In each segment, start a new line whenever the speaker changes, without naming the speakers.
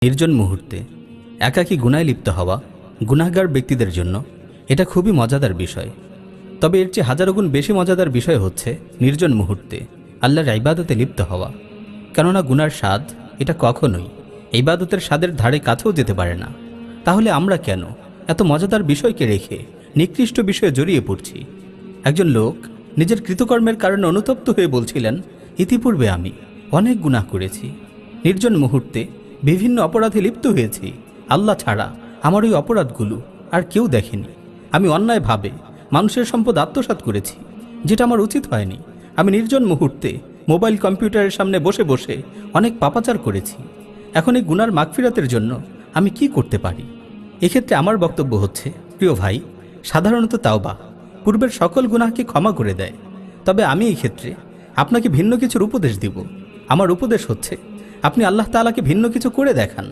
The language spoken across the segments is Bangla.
নির্জন মুহূর্তে একাকী গুনায় লিপ্ত হওয়া গুনাহগার ব্যক্তিদের জন্য এটা খুবই মজাদার বিষয়। তবে এর চেয়ে হাজারো গুণ বেশি মজাদার বিষয় হচ্ছে নির্জন মুহূর্তে আল্লাহর ইবাদতে লিপ্ত হওয়া। কেননা গুনার স্বাদ এটা কখনোই ইবাদতের স্বাদের ধারে কাছেও যেতে পারে না। তাহলে আমরা কেন এত মজাদার বিষয়কে রেখে নিকৃষ্ট বিষয়ে জড়িয়ে পড়ছি? একজন লোক নিজের কৃতকর্মের কারণে অনুতপ্ত হয়ে বলছিলেন, ইতিপূর্বে আমি অনেক গুনাহ করেছি, নির্জন মুহূর্তে বিভিন্ন অপরাধে লিপ্ত হয়েছি। আল্লাহ ছাড়া আমার ওই অপরাধগুলো আর কেউ দেখেনি। আমি অন্যায়ভাবে মানুষের সম্পদ আত্মসাৎ করেছি, যেটা আমার উচিত হয়নি। আমি নির্জন মুহূর্তে মোবাইল কম্পিউটারের সামনে বসে বসে অনেক পাপাচার করেছি। এখন এই গুনার মাগফিরাতের জন্য আমি কি করতে পারি? এক্ষেত্রে আমার বক্তব্য হচ্ছে, প্রিয় ভাই, সাধারণত তাওবা পূর্বের সকল গুনাহকে ক্ষমা করে দেয়। তবে আমি এই ক্ষেত্রে আপনাকে ভিন্ন কিছুর উপদেশ দিব। আমার উপদেশ হচ্ছে, আপনি আল্লাহ তাআলাকে ভিন্ন কিছু করে দেখান।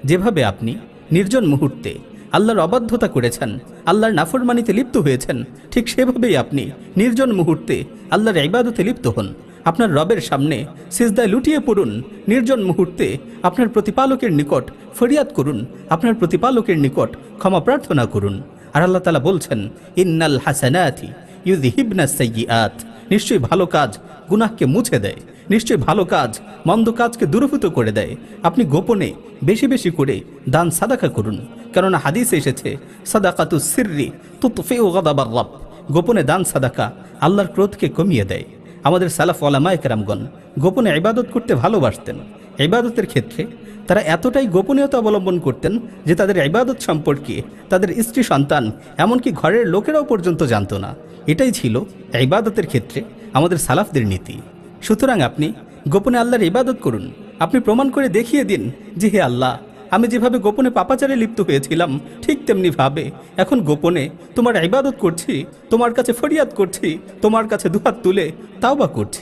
যেভাবে আপনি নির্জন মুহূর্তে আল্লাহর অবাধ্যতা করেছেন, আল্লাহর নাফরমানিতে লিপ্ত হয়েছেন, ঠিক সেভাবেই আপনি নির্জন মুহূর্তে আল্লাহর ইবাদতে লিপ্ত হন। আপনার রবের সামনে সিজদায় লুটিয়ে পড়ুন। নির্জন মুহূর্তে আপনার প্রতিপালকের নিকট ফরিয়াদ করুন, আপনার প্রতিপালকের নিকট ক্ষমা প্রার্থনা করুন। আর আল্লাহ তাআলা বলছেন, ইন্নাল হাসানাতি ইউযহিবনাস সাইয়্যাত, নিশ্চয়ই ভালো কাজ গুনাহকে মুছে দেয়, নিশ্চয়ই ভালো কাজ মন্দ কাজকে দূরীভূত করে দেয়। আপনি গোপনে বেশি বেশি করে দান সাদাকা করুন, কেননা হাদিসে এসেছে, সাদাকাতুস সিররি তুতফিউ গাদাবার রব, গোপনে দান সাদাকা আল্লাহর ক্রোধকে কমিয়ে দেয়। আমাদের সালাফ ওলামায়ে কেরামগণ গোপনে ইবাদত করতে ভালোবাসতেন। ইবাদতের ক্ষেত্রে তারা এতটাই গোপনীয়তা অবলম্বন করতেন যে তাদের ইবাদত সম্পর্কে তাদের স্ত্রী সন্তান এমনকি ঘরের লোকেরাও পর্যন্ত জানত না। এটাই ছিল ইবাদতের ক্ষেত্রে আমাদের সালাফদের নীতি। সুতরাং আপনি গোপনে আল্লাহর ইবাদত করুন। আপনি প্রমাণ করে দেখিয়ে দিন যে, হে আল্লাহ, আমি যেভাবে গোপনে পাপাচারে লিপ্ত হয়েছিলাম ঠিক তেমনিভাবে এখন গোপনে তোমার ইবাদত করছি, তোমার কাছে ফরিয়াদ করছি, তোমার কাছে দুহাত তুলে তাওবা করছি।